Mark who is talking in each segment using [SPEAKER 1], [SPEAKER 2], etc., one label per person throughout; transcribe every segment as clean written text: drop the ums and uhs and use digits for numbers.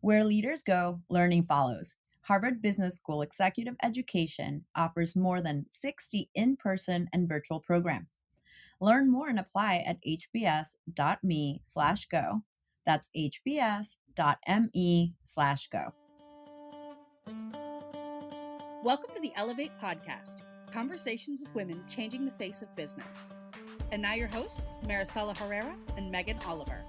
[SPEAKER 1] Where leaders go, learning follows. Harvard Business School Executive Education offers more than 60 in person and virtual programs. Learn more and apply at hbs.me/go. That's hbs.me/go.
[SPEAKER 2] Welcome to the Ellevate podcast, conversations with women changing the face of business. And now your hosts, Maricella Herrera and Megan Oliver.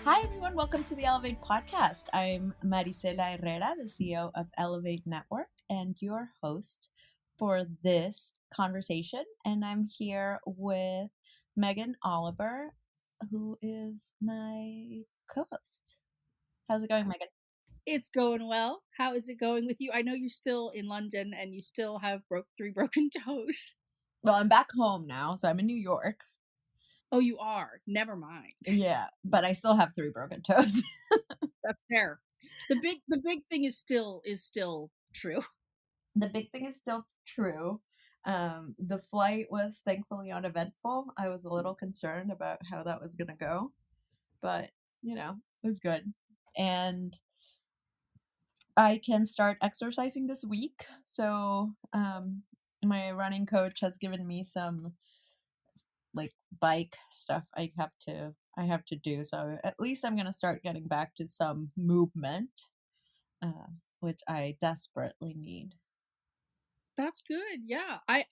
[SPEAKER 1] Hi, everyone. Welcome to the Ellevate podcast. I'm Maricella Herrera, the CEO of Ellevate Network, and your host for this conversation. And I'm here with Megan Oliver, who is my co-host. How's it going, Megan?
[SPEAKER 2] It's going well. How is it going with you? I know you're still in London and you still have three broken toes.
[SPEAKER 1] Well, I'm back home now, so I'm in New York.
[SPEAKER 2] Oh, you are? Never mind.
[SPEAKER 1] Yeah, but I still have 3 broken toes.
[SPEAKER 2] That's fair. The big thing is still true.
[SPEAKER 1] The big thing is still true. The flight was thankfully uneventful. I was a little concerned about how that was going to go, but it was good. And I can start exercising this week. So my running coach has given me some bike stuff I have to do. So at least I'm going to start getting back to some movement, which I desperately need.
[SPEAKER 2] That's good. Yeah. I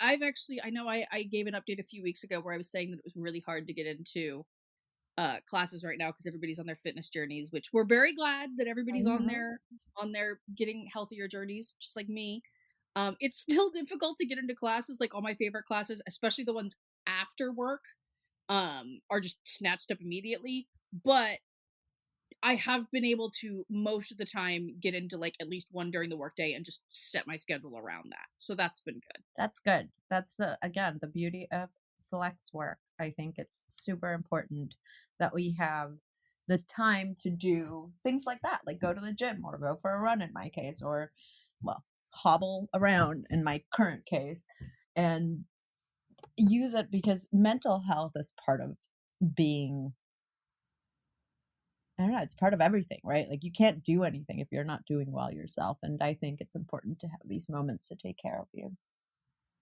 [SPEAKER 2] know I gave an update a few weeks ago where I was saying that it was really hard to get into classes right now because everybody's on their fitness journeys, which we're very glad that everybody's on their getting healthier journeys, just like me. It's still difficult to get into classes. Like all my favorite classes, especially the ones after work, are just snatched up immediately. But I have been able to most of the time get into like at least one during the workday and just set my schedule around that. So that's been good.
[SPEAKER 1] That's good. That's the beauty of flex work. I think it's super important that we have the time to do things like that, like go to the gym or go for a run in my case, or hobble around in my current case, and use it because mental health is part of being, I don't know, it's part of everything, right? Like you can't do anything if you're not doing well yourself. And I think it's important to have these moments to take care of you.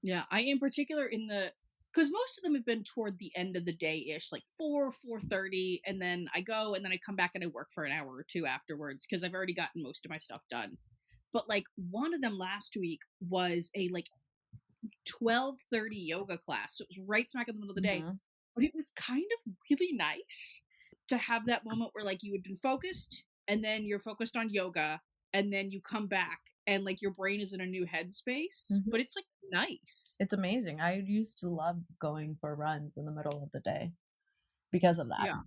[SPEAKER 2] Yeah, I in particular because most of them have been toward the end of the day-ish, like 4:30, and then I go and then I come back and I work for an hour or two afterwards because I've already gotten most of my stuff done. But like one of them last week was a like 12:30 yoga class. So it was right smack in the middle of the day. But it was kind of really nice to have that moment where like you had been focused and then you're focused on yoga and then you come back and like your brain is in a new headspace, but it's like nice.
[SPEAKER 1] It's amazing. I used to love going for runs in the middle of the day because of that.
[SPEAKER 2] Yeah.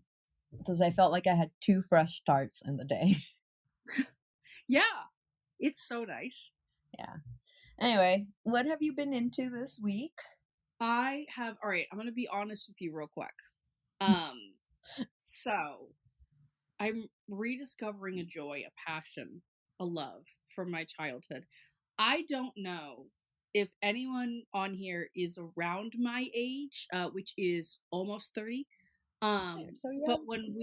[SPEAKER 1] Because I felt like I had 2 fresh starts in the day.
[SPEAKER 2] Yeah. It's so nice.
[SPEAKER 1] Yeah. Anyway, what have you been into this week?
[SPEAKER 2] All right, I'm going to be honest with you real quick. So I'm rediscovering a joy, a passion, a love from my childhood. I don't know if anyone on here is around my age, which is almost 30. But when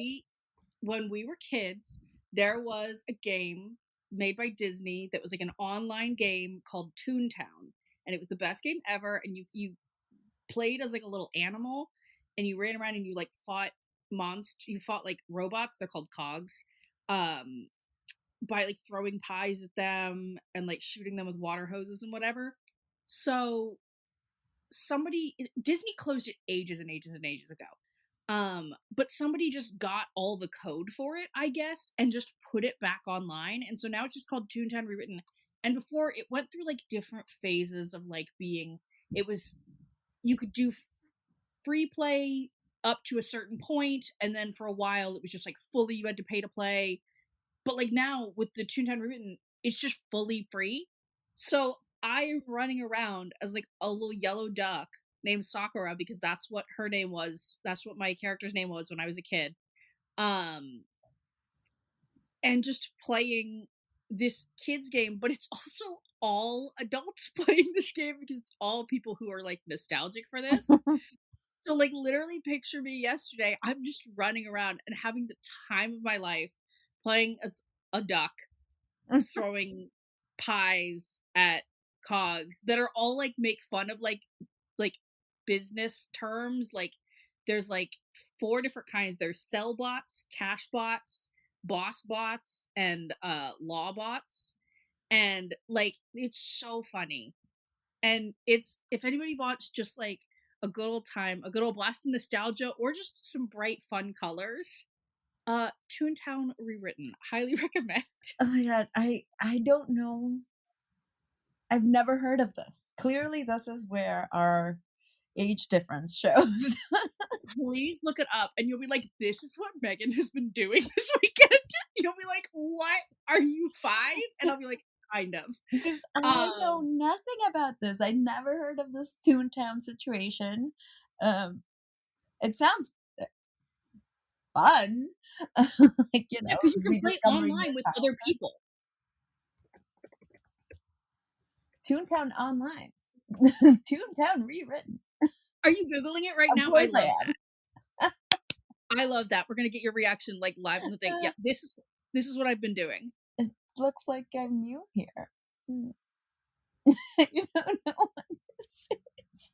[SPEAKER 2] we were kids, there was a game made by Disney that was like an online game called Toontown, and it was the best game ever. And you played as like a little animal, and you ran around and you like fought you fought like robots, they're called cogs, by like throwing pies at them and like shooting them with water hoses and whatever. So Disney closed it ages and ages and ages ago, but somebody just got all the code for it, I guess, and just put it back online, and so now it's just called Toontown Rewritten. And before, it went through like different phases of like being, you could do free play up to a certain point, and then for a while it was just like fully you had to pay to play. But like now with the Toontown Rewritten, it's just fully free. So I'm running around as like a little yellow duck named Sakura because that's what her name was. That's what my character's name was when I was a kid. And just playing this kids game, but it's also all adults playing this game because it's all people who are like nostalgic for this. So, like, literally picture me yesterday, I'm just running around and having the time of my life playing as a duck, throwing pies at cogs that are all, like, make fun of, like, business terms, like, there's, like, 4 different kinds. There's sell bots, cash bots, boss bots, and, law bots, and, like, it's so funny. And it's if anybody wants just like a good old time, a good old blast of nostalgia, or just some bright, fun colors, Toontown Rewritten. Highly recommend.
[SPEAKER 1] Oh my god, I don't know. I've never heard of this. Clearly, this is where our age difference shows.
[SPEAKER 2] Please look it up and you'll be like, this is what Megan has been doing this weekend. You'll be like, what? Are you 5? And I'll be like, kind of.
[SPEAKER 1] Because I know
[SPEAKER 2] Um,
[SPEAKER 1] nothing about this. I never heard of this Toontown situation. Um, it sounds fun, like,
[SPEAKER 2] yeah, because you can play
[SPEAKER 1] rediscovering
[SPEAKER 2] online
[SPEAKER 1] your
[SPEAKER 2] with other
[SPEAKER 1] childhood.
[SPEAKER 2] people.
[SPEAKER 1] Toontown Online. Toontown Rewritten.
[SPEAKER 2] Are you Googling it right
[SPEAKER 1] Of
[SPEAKER 2] now? I
[SPEAKER 1] course I
[SPEAKER 2] love
[SPEAKER 1] am.
[SPEAKER 2] that. I love that. We're gonna get your reaction like live on the thing. Yeah, this is what I've been doing.
[SPEAKER 1] It looks like I'm new here. Mm. You don't know what this is.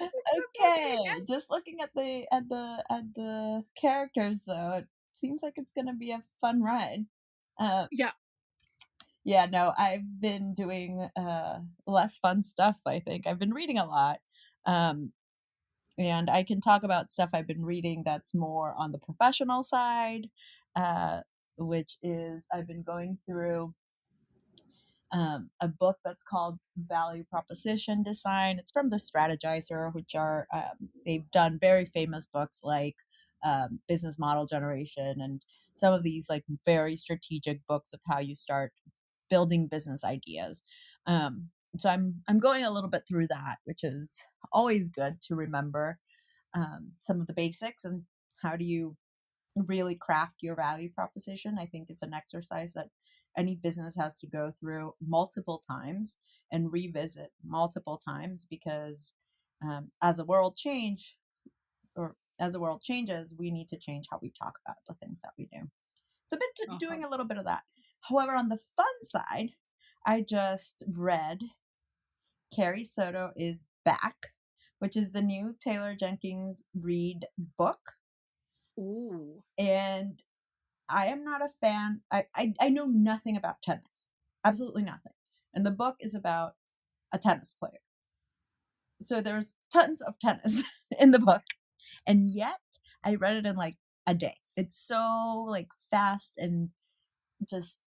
[SPEAKER 1] Okay, just looking at the characters though, it seems like it's gonna be a fun ride. Uh,
[SPEAKER 2] Yeah.
[SPEAKER 1] yeah, no, I've been doing less fun stuff, I think. I've been reading a lot. Um, and I can talk about stuff I've been reading that's more on the professional side, uh, which is I've been going through a book that's called Value Proposition Design. It's from the Strategizer, which are they've done very famous books like Business Model Generation and some of these like very strategic books of how you start building business ideas. So I'm going a little bit through that, which is always good to remember some of the basics and how do you really craft your value proposition. I think it's an exercise that any business has to go through multiple times and revisit multiple times because as the world change or as the world changes, we need to change how we talk about the things that we do. So I've been
[SPEAKER 2] Uh-huh.
[SPEAKER 1] doing a little bit of that. However, on the fun side, I just read Carrie Soto is Back, which is the new Taylor Jenkins Reid book.
[SPEAKER 2] Ooh.
[SPEAKER 1] And I am not a fan. I know nothing about tennis, absolutely nothing. And the book is about a tennis player. So there's tons of tennis in the book, and yet I read it in like a day. It's so like fast and just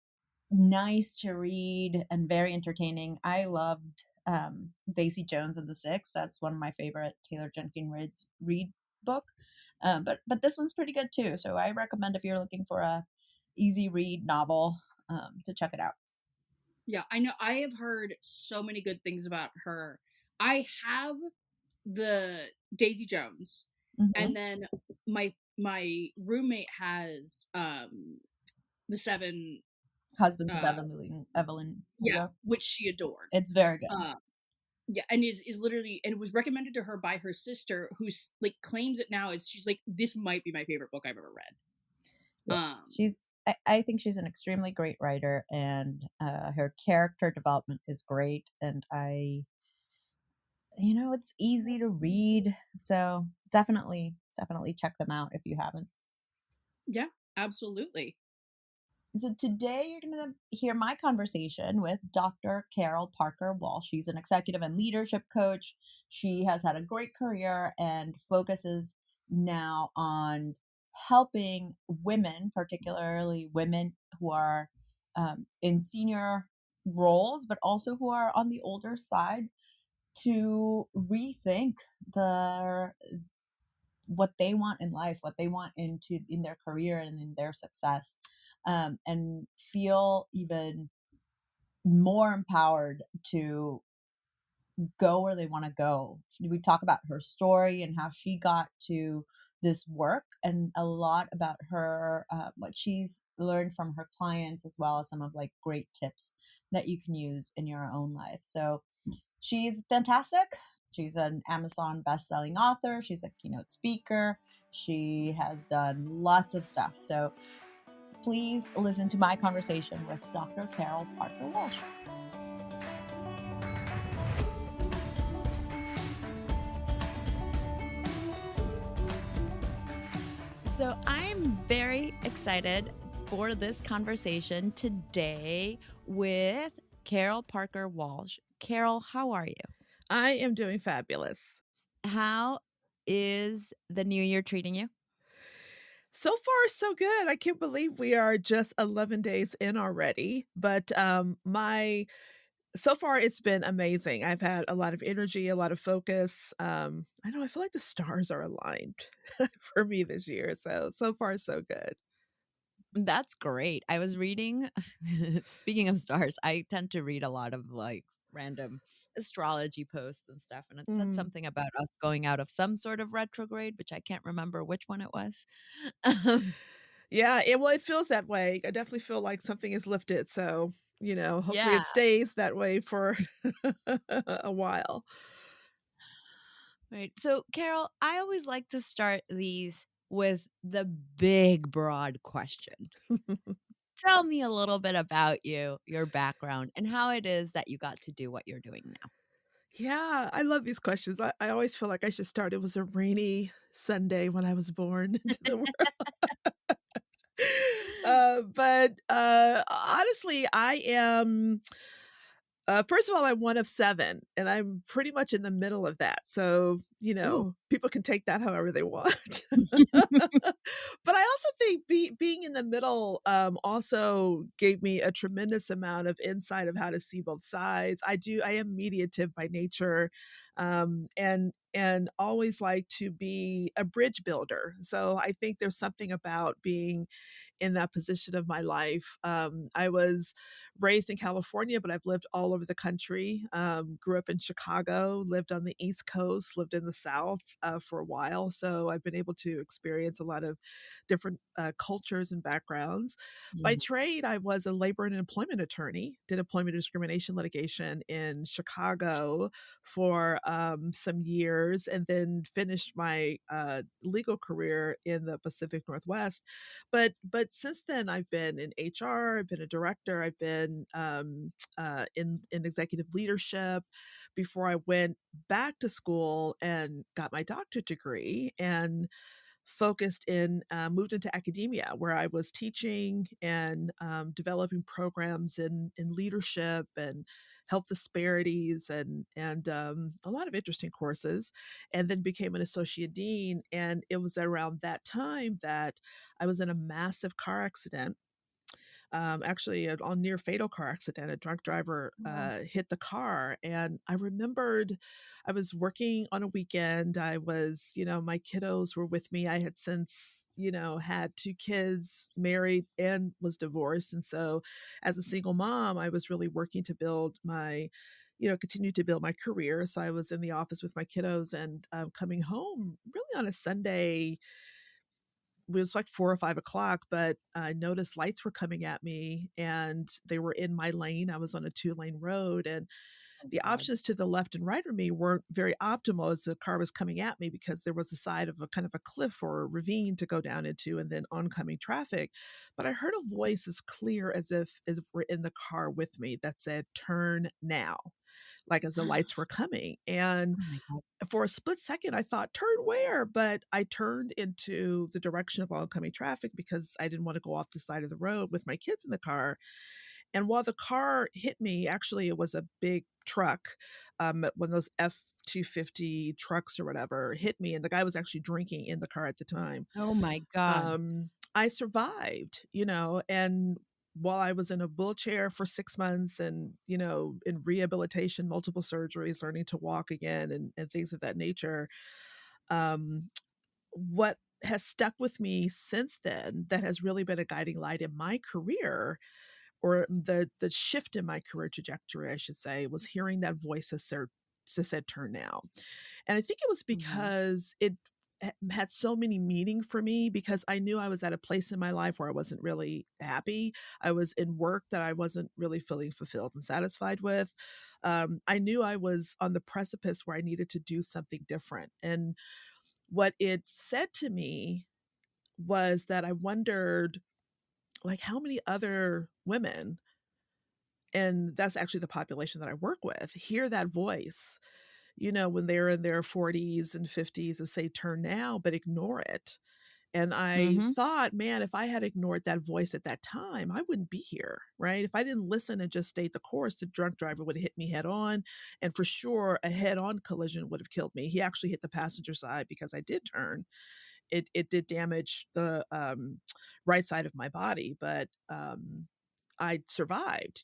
[SPEAKER 1] nice to read and very entertaining. I loved Daisy Jones and the Six. That's one of my favorite Taylor Jenkins Reid book. But this one's pretty good too. So I recommend if you're looking for a easy read novel to check it out.
[SPEAKER 2] Yeah, I know I have heard so many good things about her. I have the Daisy Jones,
[SPEAKER 1] Hmm.
[SPEAKER 2] and then my roommate has the 7
[SPEAKER 1] Husbands of
[SPEAKER 2] uh
[SPEAKER 1] Evelyn
[SPEAKER 2] yeah,
[SPEAKER 1] Hugo.
[SPEAKER 2] which she adored.
[SPEAKER 1] It's very good.
[SPEAKER 2] Uh yeah, and is literally and it was recommended to her by her sister who's like claims it now is she's like this might be my favorite book I've ever read.
[SPEAKER 1] Yeah,
[SPEAKER 2] Um
[SPEAKER 1] I think she's an extremely great writer, and her character development is great. And it's easy to read, so definitely check them out if you haven't.
[SPEAKER 2] yeah, absolutely.
[SPEAKER 1] So today you're going to hear my conversation with Dr. Carol Parker Walsh. She's an executive and leadership coach. She has had a great career and focuses now on helping women, particularly women who are in senior roles, but also who are on the older side, to rethink their what they want in life, what they want in their career and in their success, and feel even more empowered to go where they want to go. We talk about her story and how she got to this work, and a lot about her what she's learned from her clients, as well as some of like great tips that you can use in your own life. So she's fantastic. She's an Amazon best-selling author. She's a keynote speaker. She has done lots of stuff. So please listen to my conversation with Dr. Carol Parker Walsh. So I'm very excited for this conversation today with Carol Parker Walsh. Carol, how are you?
[SPEAKER 3] I am doing fabulous.
[SPEAKER 1] How is the new year treating you?
[SPEAKER 3] So far, so good. I can't believe we are just 11 days in already. But my so far it's been amazing. I've had a lot of energy, a lot of focus. I know I feel like the stars are aligned for me this year. So far so good.
[SPEAKER 1] That's great. I was reading, speaking of stars, I tend to read a lot of like random astrology posts and stuff. And it said
[SPEAKER 3] Mm.
[SPEAKER 1] something about us going out of some sort of retrograde, which I can't remember which one it was.
[SPEAKER 3] Yeah, it feels that way. I definitely feel like something is lifted. So, hopefully
[SPEAKER 1] Yeah.
[SPEAKER 3] it stays that way for a while.
[SPEAKER 1] Right. So, Carol, I always like to start these with the big, broad question. Tell me a little bit about you, your background, and how it is that you got to do what you're doing now.
[SPEAKER 3] Yeah, I love these questions. I always feel like I should start. It was a rainy Sunday when I was born into the world. But honestly, I am first of all, I'm one of 7, and I'm pretty much in the middle of that. So,
[SPEAKER 1] Ooh.
[SPEAKER 3] people can take that however they want. But I also think being in the middle, also gave me a tremendous amount of insight of how to see both sides. I am mediative by nature, and always like to be a bridge builder. So I think there's something about being in that position of my life. I was raised in California, but I've lived all over the country. Grew up in Chicago, lived on the East Coast, lived in the South for a while. So I've been able to experience a lot of different cultures and backgrounds. By
[SPEAKER 1] Mhm.
[SPEAKER 3] trade, I was a labor and employment attorney, did employment discrimination litigation in Chicago for some years, and then finished my legal career in the Pacific Northwest. But since then, I've been in HR, I've been a director, I've been in executive leadership before I went back to school and got my doctorate degree and focused in moved into academia where I was teaching and developing programs in leadership and health disparities and a lot of interesting courses, and then became an associate dean. And it was around that time that I was in a massive car accident, actually a near fatal car accident. A drunk driver
[SPEAKER 1] Oh,
[SPEAKER 3] hit the car, and I remembered I was working on a weekend. I was, my kiddos were with me. I had since, had 2 kids, married, and was divorced. And so, as a single mom, I was really working to build my continue to build my career. So I was in the office with my kiddos and coming home really on a Sunday. It was like 4 or 5 o'clock, but I noticed lights were coming at me and they were in my lane. I was on a 2-lane road, and
[SPEAKER 1] oh
[SPEAKER 3] the
[SPEAKER 1] God.
[SPEAKER 3] options to the left and right of me weren't very optimal as the car was coming at me because there was a side of a kind of a cliff or a ravine to go down into and then oncoming traffic. But I heard a voice as clear as were in the car with me that said, "Turn now," like as the lights were coming. And
[SPEAKER 1] Oh my God.
[SPEAKER 3] for a split second, I thought, "Turn where?" But I turned into the direction of oncoming traffic because I didn't want to go off the side of the road with my kids in the car. And while the car hit me, actually, it was a big truck, one of those F-250 trucks or whatever hit me, and the guy was actually drinking in the car at the time.
[SPEAKER 1] Oh my God.
[SPEAKER 3] I survived, and while I was in a wheelchair for 6 months and, in rehabilitation, multiple surgeries, learning to walk again and things of that nature, um, what has stuck with me since then that has really been a guiding light in my career, or the shift in my career trajectory, I should say, was hearing that voice that said, "Turn now." And I think it was
[SPEAKER 1] Mhm.
[SPEAKER 3] because it had so many meaning for me because I knew I was at a place in my life where I wasn't really happy. I was in work that I wasn't really feeling fulfilled and satisfied with. I knew I was on the precipice where I needed to do something different. And what it said to me was that I wondered, like, how many other women, and that's actually the population that I work with, hear that voice, when they're in their 40s and 50s and say, turn now, but ignore it. And I
[SPEAKER 4] Mhm.
[SPEAKER 3] thought, man, if I had ignored that voice at that time, I wouldn't be here, right? If I didn't listen and just stayed the course, the drunk driver would have hit me head on. And for sure, a head on collision would have killed me. He actually hit the passenger side because I did turn. It did damage the right side of my body, but I survived.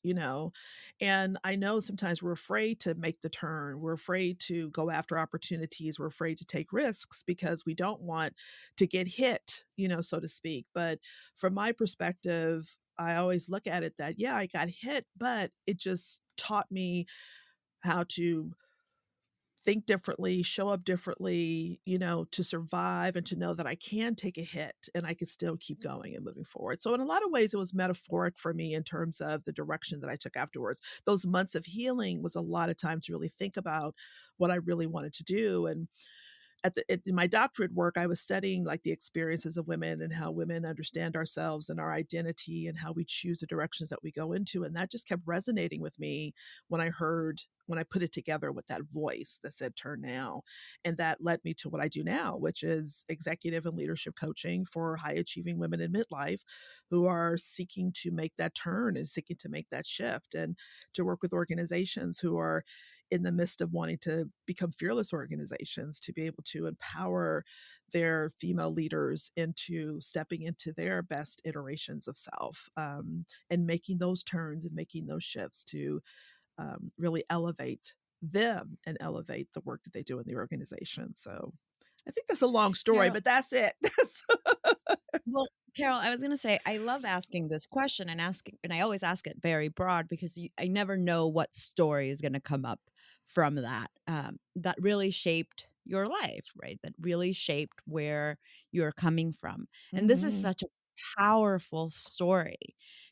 [SPEAKER 3] And I know sometimes we're afraid to make the turn. We're afraid to go after opportunities. We're afraid to take risks because we don't want to get hit, so to speak. But from my perspective, I always look at it that, yeah, I got hit, but it just taught me how to think differently, show up differently, to survive and to know that I can take a hit and I can still keep going and moving forward. So in a lot of ways, it was metaphoric for me in terms of the direction that I took afterwards. Those months of healing was a lot of time to really think about what I really wanted to do. And in my doctorate work, I was studying like the experiences of women and how women understand ourselves and our identity and how we choose the directions that we go into. And that just kept resonating with me when I put it together with that voice that said, turn now. And that led me to what I do now, which is executive and leadership coaching for high achieving women in midlife who are seeking to make that turn and seeking to make that shift, and to work with organizations who are in the midst of wanting to become fearless organizations, to be able to empower their female leaders into stepping into their best iterations of self, and making those turns and making those shifts to really elevate them and elevate the work that they do in the organization. So I think that's a long story,
[SPEAKER 4] Carol
[SPEAKER 3] but that's it.
[SPEAKER 4] well, Carol, I was gonna say, I love asking this question and I always ask it very broad because I never know what story is gonna come up from that, that really shaped your life, right? That really shaped where you're coming from. And this is
[SPEAKER 3] Hmm.
[SPEAKER 4] such a powerful story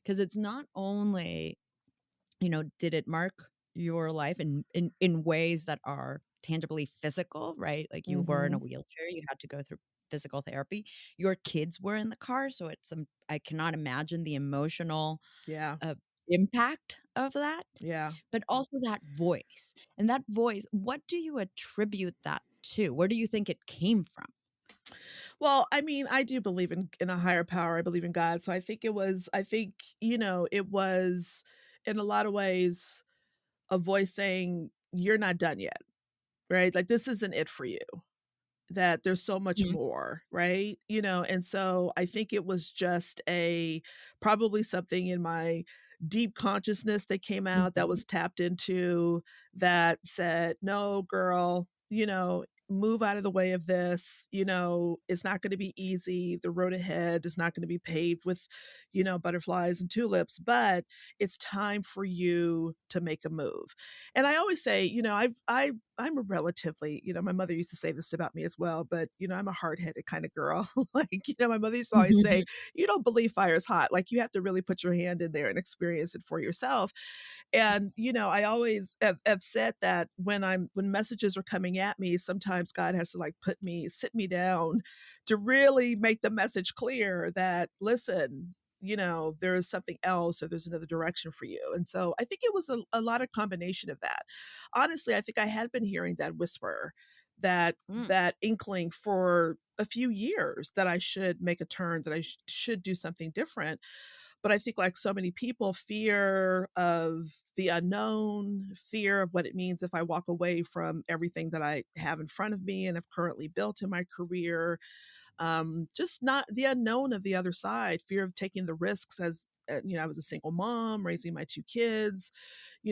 [SPEAKER 4] because it's not only did it mark your life in ways that are tangibly physical, right? Like you were in a
[SPEAKER 3] Hmm.
[SPEAKER 4] wheelchair, you had to go through physical therapy. Your kids were in the car, so I cannot imagine the emotional
[SPEAKER 3] Yeah.
[SPEAKER 4] uh, impact of that,
[SPEAKER 3] Yeah.
[SPEAKER 4] but also that voice. And that voice, what do you attribute that to? Where do you think it came from?
[SPEAKER 3] Well, I mean, I do believe in a higher power. I believe in God. So it was in a lot of ways a voice saying, you're not done yet, right? Like this isn't it for you. That there's so much
[SPEAKER 4] Mhm,
[SPEAKER 3] more, right? And so I think it was just probably something in my deep consciousness that came out, that
[SPEAKER 4] mhm.
[SPEAKER 3] was tapped into, that said, no, girl, move out of the way of this. It's not going to be easy. The road ahead is not going to be paved with, butterflies and tulips, but it's time for you to make a move. And I always say, I'm a relatively, my mother used to say this about me as well, but I'm a hard-headed kind of girl. Like, my mother used to always say, you don't believe fire is hot. Like you have to really put your hand in there and experience it for yourself. And, I always have said that when messages are coming at me, sometimes God has to like sit me down to really make the message clear that, listen, there is something else or there's another direction for you. And so I think it was a lot of combination of that. Honestly, I think I had been hearing that whisper,
[SPEAKER 4] Mm,
[SPEAKER 3] that inkling for a few years that I should make a turn, that I should do something different. But I think, like so many people, fear of the unknown, fear of what it means if I walk away from everything that I have in front of me and have currently built in my career, just not the unknown of the other side, fear of taking the risks as I was a single mom raising my two kids.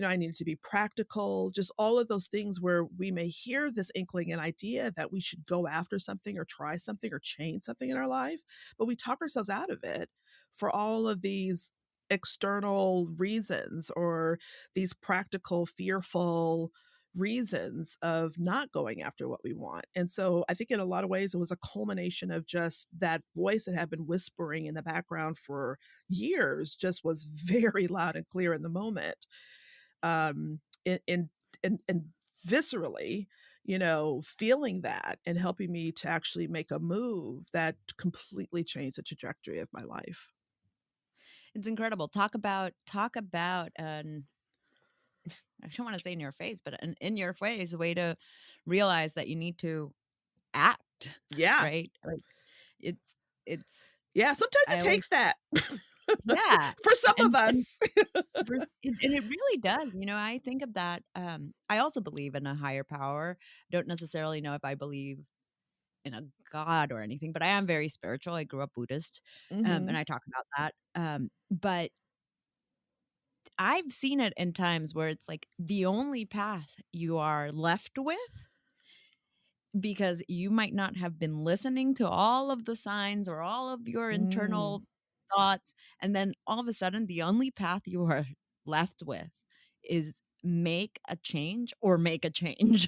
[SPEAKER 3] I needed to be practical, just all of those things where we may hear this inkling and idea that we should go after something or try something or change something in our life, but we talk ourselves out of it for all of these external reasons or these practical, fearful reasons of not going after what we want. And so I think in a lot of ways, it was a culmination of just that voice that had been whispering in the background for years, just was very loud and clear in the moment. in and viscerally, feeling that and helping me to actually make a move that completely changed the trajectory of my life.
[SPEAKER 4] It's incredible. Talk about an I don't want to say in your face, but an in your face way to realize that you need to act,
[SPEAKER 3] Yeah.
[SPEAKER 4] right? Like it's it's
[SPEAKER 3] Yeah, sometimes it
[SPEAKER 4] I always
[SPEAKER 3] takes that
[SPEAKER 4] yeah.
[SPEAKER 3] for some of
[SPEAKER 4] And
[SPEAKER 3] us.
[SPEAKER 4] and it really does. I think of that. I also believe in a higher power. Don't necessarily know if I believe in a god or anything, but I am very spiritual. I grew up Buddhist, and
[SPEAKER 3] Mhm.
[SPEAKER 4] I talk about that. But I've seen it in times where it's like the only path you are left with because you might not have been listening to all of the signs or all of your
[SPEAKER 3] Mm.
[SPEAKER 4] internal thoughts. And then all of a sudden, the only path you are left with is make a change or make a change.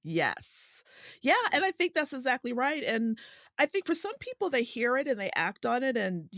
[SPEAKER 3] Yes. Yeah, and I think that's exactly right, and I think for some people, they hear it and they act on it and,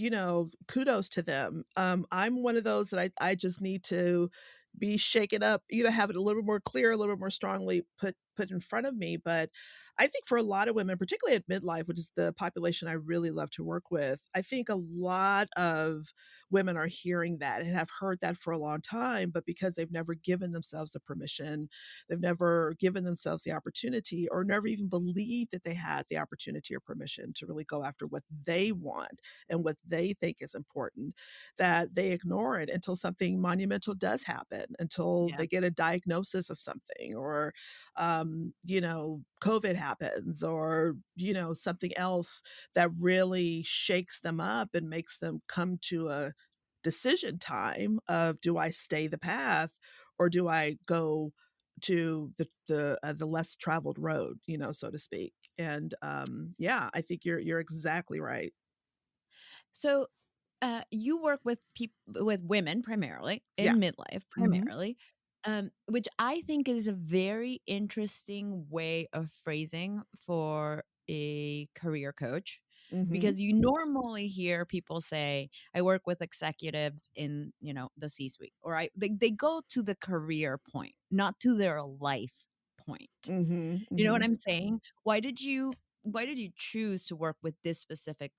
[SPEAKER 3] kudos to them. I'm one of those that I just need to be shaken up, have it a little bit more clear, a little bit more strongly put in front of me, but I think for a lot of women, particularly at midlife, which is the population I really love to work with, I think a lot of women are hearing that and have heard that for a long time, but because they've never given themselves the permission, they've never given themselves the opportunity or never even believed that they had the opportunity or permission to really go after what they want and what they think is important, that they ignore it until something monumental does happen, until
[SPEAKER 4] Yeah.
[SPEAKER 3] they get a diagnosis of something or, COVID happens or, something else that really shakes them up and makes them come to a decision time of do I stay the path or do I go to the less traveled road, so to speak. And yeah, I think you're exactly right.
[SPEAKER 4] So you work with with women primarily
[SPEAKER 3] Yeah.
[SPEAKER 4] in midlife,
[SPEAKER 3] Hmm.
[SPEAKER 4] primarily, which I think is a very interesting way of phrasing for a career coach.
[SPEAKER 3] Hmm.
[SPEAKER 4] Because you normally hear people say, "I work with executives in the C-suite," or they go to the career point, not to their life point.
[SPEAKER 3] Hmm.
[SPEAKER 4] You know what
[SPEAKER 3] Hmm.
[SPEAKER 4] I'm saying? Why did you choose to work with this specific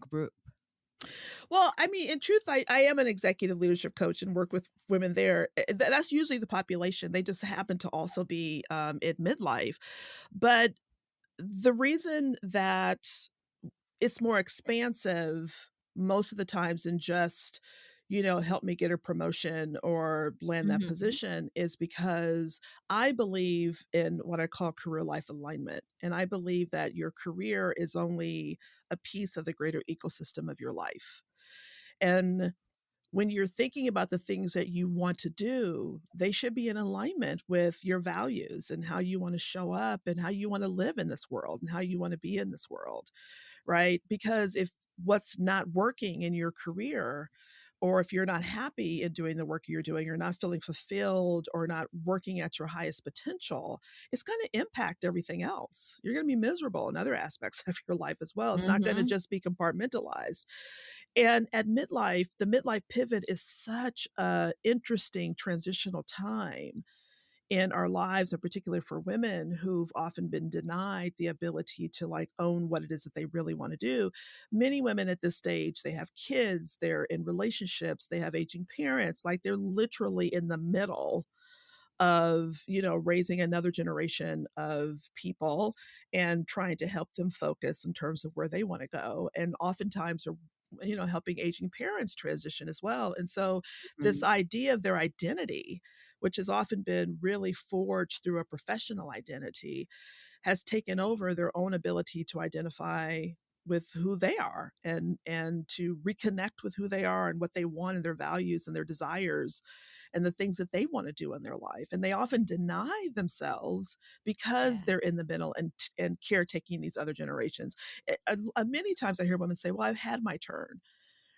[SPEAKER 4] group?
[SPEAKER 3] Well, I mean, in truth, I am an executive leadership coach and work with women there. That's usually the population. They just happen to also be in midlife. But the reason that it's more expansive most of the times than just, help me get a promotion or land that
[SPEAKER 4] Mhm.
[SPEAKER 3] position is because I believe in what I call career life alignment. And I believe that your career is only a piece of the greater ecosystem of your life. And when you're thinking about the things that you want to do, they should be in alignment with your values and how you want to show up and how you want to live in this world and how you want to be in this world, right? Because if what's not working in your career, or if you're not happy in doing the work you're doing, or not feeling fulfilled, or not working at your highest potential, it's going to impact everything else. You're going to be miserable in other aspects of your life as well. It's not going to
[SPEAKER 4] Mhm.
[SPEAKER 3] just be compartmentalized. And at midlife, the midlife pivot is such a interesting transitional time in our lives, and particularly for women who've often been denied the ability to like own what it is that they really want to do. Many women at this stage, they have kids, they're in relationships, they have aging parents, like they're literally in the middle of, raising another generation of people and trying to help them focus in terms of where they want to go. And oftentimes are helping aging parents transition as well. And so this
[SPEAKER 4] Mhm.
[SPEAKER 3] idea of their identity, which has often been really forged through a professional identity, has taken over their own ability to identify with who they are and to reconnect with who they are and what they want and their values and their desires and the things that they want to do in their life. And they often deny themselves because
[SPEAKER 4] Yeah.
[SPEAKER 3] they're in the middle and caretaking these other generations. Many times I hear women say, well, I've had my turn,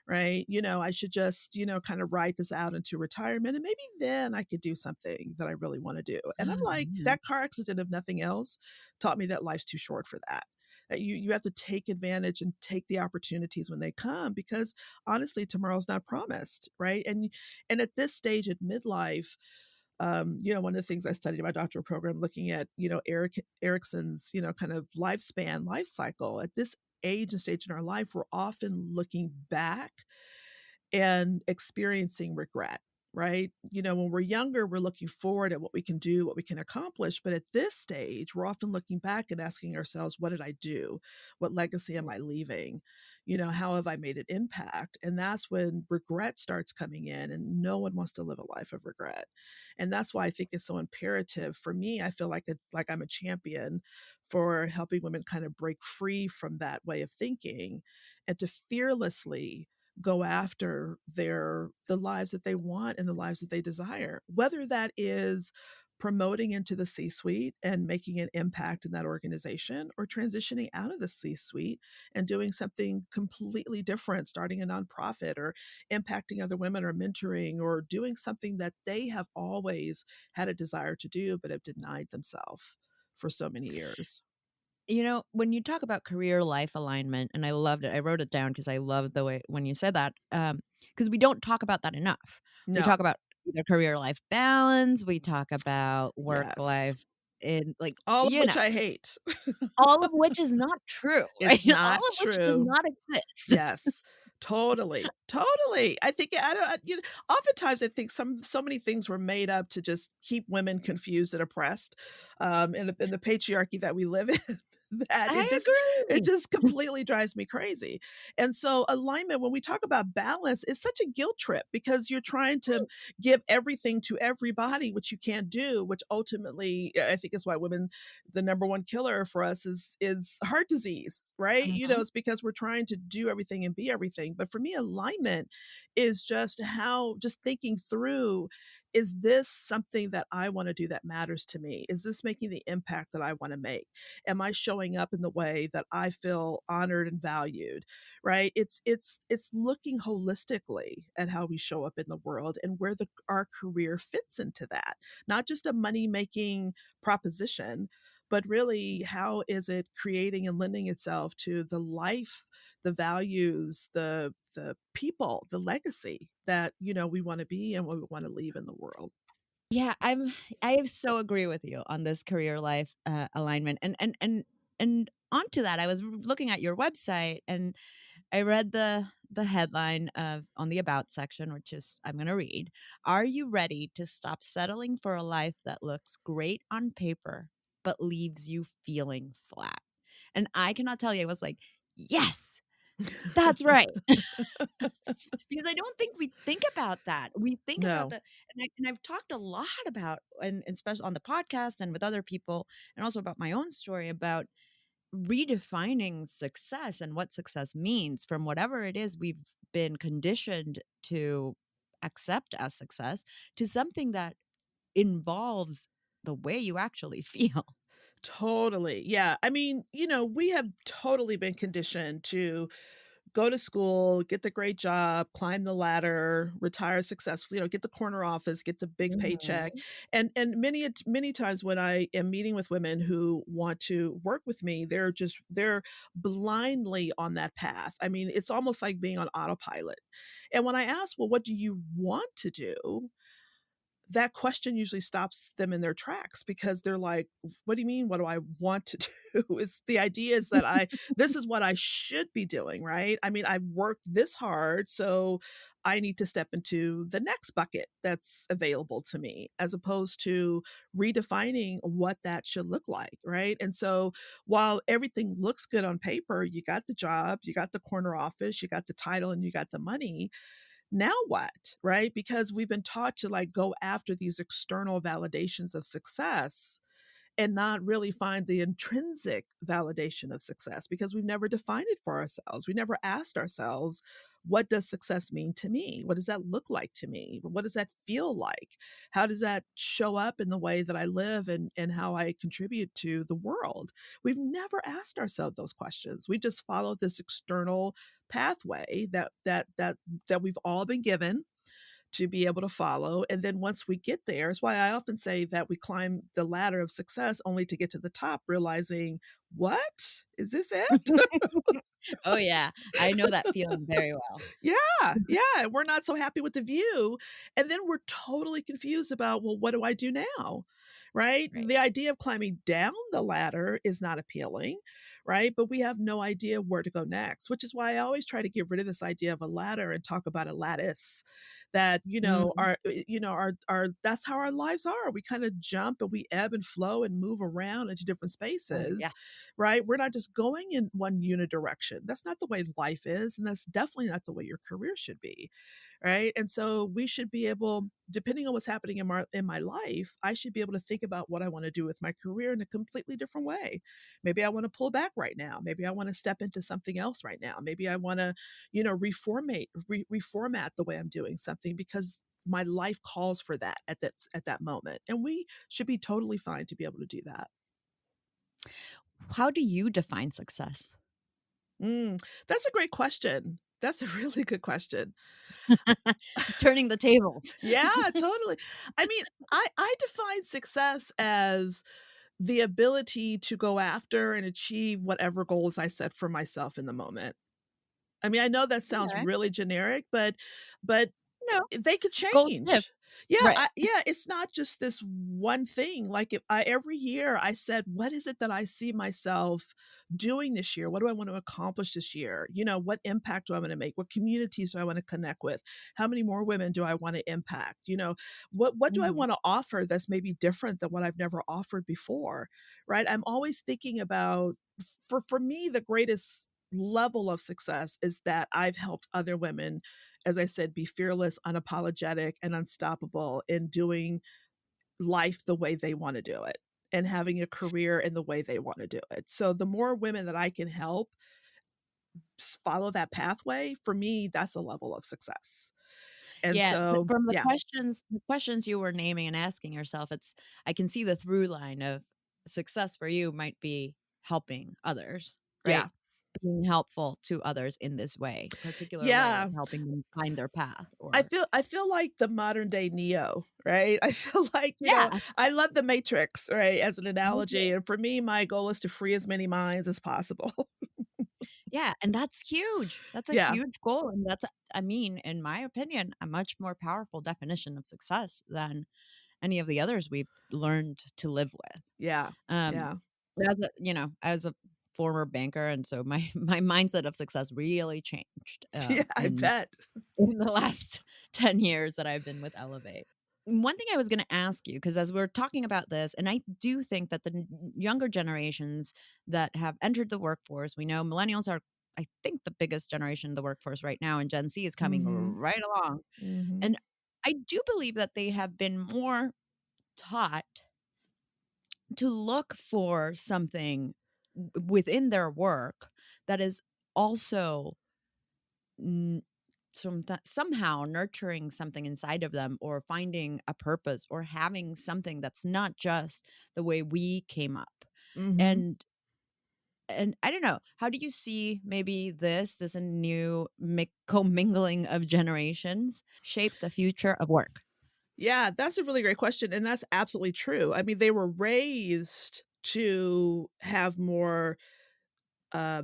[SPEAKER 3] right? I should just, kind of ride this out into retirement and maybe then I could do something that I really want to do. And I'm
[SPEAKER 4] Oh,
[SPEAKER 3] like,
[SPEAKER 4] man.
[SPEAKER 3] that car accident, if nothing else, taught me that life's too short for that. That you have to take advantage and take the opportunities when they come because honestly, tomorrow's not promised, right? And at this stage at midlife, One of the things I studied in my doctoral program, looking at, Erickson's, kind of lifespan, life cycle. At this age and stage in our life, we're often looking back and experiencing regret, right? When we're younger, we're looking forward at what we can do, what we can accomplish. But at this stage, we're often looking back and asking ourselves, what did I do? What legacy am I leaving? How have I made an impact? And that's when regret starts coming in, and no one wants to live a life of regret. And that's why I think it's so imperative for me. I feel like I'm a champion for helping women kind of break free from that way of thinking and to fearlessly go after the lives that they want and the lives that they desire, whether that is promoting into the C-suite and making an impact in that organization, or transitioning out of the C-suite and doing something completely different, starting a nonprofit, or impacting other women, or mentoring, or doing something that they have always had a desire to do but have denied themselves for so many years.
[SPEAKER 4] When you talk about career life alignment, and I loved it, I wrote it down because I love the way when you said that, because we don't talk about that enough. We
[SPEAKER 3] No.
[SPEAKER 4] talk about either career life balance, we talk about work
[SPEAKER 3] Yes.
[SPEAKER 4] life, in like,
[SPEAKER 3] All of which I hate.
[SPEAKER 4] all of which is not true, right?
[SPEAKER 3] It's
[SPEAKER 4] All
[SPEAKER 3] not
[SPEAKER 4] of which does
[SPEAKER 3] true.
[SPEAKER 4] not exist.
[SPEAKER 3] Yes, totally, totally. I think I don't. Oftentimes, I think so many things were made up to just keep women confused and oppressed, in the patriarchy that we live in. That
[SPEAKER 4] I
[SPEAKER 3] it
[SPEAKER 4] agree.
[SPEAKER 3] just completely drives me crazy. And so, alignment, when we talk about balance, it's such a guilt trip, because you're trying to give everything to everybody, which you can't do. Which ultimately, I think, is why women, the number one killer for us is heart disease, right?
[SPEAKER 4] Mhm.
[SPEAKER 3] It's because we're trying to do everything and be everything. But for me, alignment is just thinking through, is this something that I want to do that matters to me? Is this making the impact that I want to make? Am I showing up in the way that I feel honored and valued? Right? It's looking holistically at how we show up in the world, and where our career fits into that. Not just a money making proposition, but really, how is it creating and lending itself to the life, the values, the people, the legacy that we want to be and what we want to leave in the world.
[SPEAKER 4] Yeah, I so agree with you on this career life alignment. And onto that, I was looking at your website, and I read the headline of on the about section, which is, I'm going to read: "Are you ready to stop settling for a life that looks great on paper but leaves you feeling flat?" And I cannot tell you, I was like, yes, that's right. Because I don't think we think about that. We think about
[SPEAKER 3] No,
[SPEAKER 4] the and I've talked a lot about, and especially on the podcast and with other people, and also about my own story, about redefining success and what success means from whatever it is we've been conditioned to accept as success, to something that involves the way you actually feel.
[SPEAKER 3] totally. Yeah. I mean, we have totally been conditioned to go to school, get the great job, climb the ladder, retire successfully, get the corner office, get the big paycheck.
[SPEAKER 4] Mhm.
[SPEAKER 3] And many times when I am meeting with women who want to work with me, they're blindly on that path. I mean, it's almost like being on autopilot. And when I ask, well, what do you want to do? That question usually stops them in their tracks, because they're like, what do you mean, what do I want to do? Is the idea is that this is what I should be doing, right? I mean, I've worked this hard, so I need to step into the next bucket that's available to me, as opposed to redefining what that should look like, right? And so, while everything looks good on paper, you got the job, you got the corner office, you got the title, and you got the money. Now what? Right? Because we've been taught to go after these external validations of success, and not really find the intrinsic validation of success, because we've never defined it for ourselves. We never asked ourselves, what does success mean to me? What does that look like to me? What does that feel like? How does that show up in the way that I live, and how I contribute to the world? We've never asked ourselves those questions. We just follow this external pathway that we've all been given to be able to follow. And then once we get there, it's why I often say that we climb the ladder of success only to get to the top, realizing, what? Is this it?
[SPEAKER 4] Oh, yeah. I know that feeling very well.
[SPEAKER 3] Yeah, yeah, we're not so happy with the view, and then we're totally confused about, "Well, what do I do now?" Right?
[SPEAKER 4] Right.
[SPEAKER 3] The idea of climbing down the ladder is not appealing, right? But we have no idea where to go next, which is why I always try to get rid of this idea of a ladder and talk about a lattice that,
[SPEAKER 4] Mm.
[SPEAKER 3] our that's how our lives are. We kinda jump and we ebb and flow and move around into different
[SPEAKER 4] Oh,
[SPEAKER 3] spaces,
[SPEAKER 4] yes.
[SPEAKER 3] right? We're not just going in one unidirection. That's not the way life is, and that's definitely not the way your career should be, right? And so we should be able, depending on what's happening in my life, I should be able to think about what I want to do with my career in a completely different way. Maybe I want to pull back right now. Maybe I want to step into something else right now. Maybe I want to, reformat the way I'm doing something because my life calls for that at that moment. And we should be totally fine to be able to do that.
[SPEAKER 4] How do you define success?
[SPEAKER 3] That's a great question. That's a really good question.
[SPEAKER 4] Turning the tables.
[SPEAKER 3] Yeah, totally. I mean, I define success as the ability to go after and achieve whatever goals I set for myself in the moment. I mean, I know that sounds
[SPEAKER 4] Okay.
[SPEAKER 3] really generic, but
[SPEAKER 4] No,
[SPEAKER 3] they could
[SPEAKER 4] goals shift.
[SPEAKER 3] change.
[SPEAKER 4] Right.
[SPEAKER 3] Yeah, it's not just this one thing. Like if I every year I said, "What is it that I see myself doing this year? What do I want to accomplish this year? What impact do I want to make? What communities do I want to connect with? How many more women do I want to impact? What do I
[SPEAKER 4] Mhm.
[SPEAKER 3] want to offer that's maybe different than what I've never offered before?" Right? I'm always thinking about, for me, the greatest level of success is that I've helped other women, as I said, be fearless, unapologetic, and unstoppable in doing life the way they want to do it and having a career in the way they want to do it. So the more women that I can help follow that pathway, for me, that's a level of success. And
[SPEAKER 4] Yeah,
[SPEAKER 3] so,
[SPEAKER 4] from
[SPEAKER 3] yeah,
[SPEAKER 4] the questions you were naming and asking yourself, it's I can see the through line of success for you might be helping others, right?
[SPEAKER 3] yeah,
[SPEAKER 4] Being helpful to others in this way, particular way of
[SPEAKER 3] yeah.
[SPEAKER 4] helping them find their path
[SPEAKER 3] I
[SPEAKER 4] or
[SPEAKER 3] feel I feel like the modern day Neo, right? I feel like,
[SPEAKER 4] Yeah.
[SPEAKER 3] I love the Matrix, right, as an
[SPEAKER 4] Okay.
[SPEAKER 3] analogy. And for me, my goal is to free as many minds as possible.
[SPEAKER 4] Yeah, and that's huge. That's a
[SPEAKER 3] Yeah.
[SPEAKER 4] huge goal, and that's I mean, in my opinion, a much more powerful definition of success than any of the others we've learned to live with.
[SPEAKER 3] Yeah.
[SPEAKER 4] Um,
[SPEAKER 3] Yeah.
[SPEAKER 4] as a former banker, and so my my mindset of success really changed,
[SPEAKER 3] Yeah, I bet.
[SPEAKER 4] in the last 10 years that I've been with Ellevate. One thing I was gonna ask you, because as we're talking about this, and I do think that the younger generations that have entered the workforce, we know millennials are, I think, the biggest generation in the workforce right now, and Gen Z is coming
[SPEAKER 3] Mhm.
[SPEAKER 4] right along.
[SPEAKER 3] Mhm.
[SPEAKER 4] And I do believe that they have been more taught to look for something within their work that is also somehow nurturing something inside of them or finding a purpose or having something that's not just the way we came up.
[SPEAKER 3] Mhm.
[SPEAKER 4] and and I don't know, how do you see maybe this a new commingling of generations shape the future of work?
[SPEAKER 3] Yeah, that's a really great question, and that's absolutely true. I mean, they were raised to have more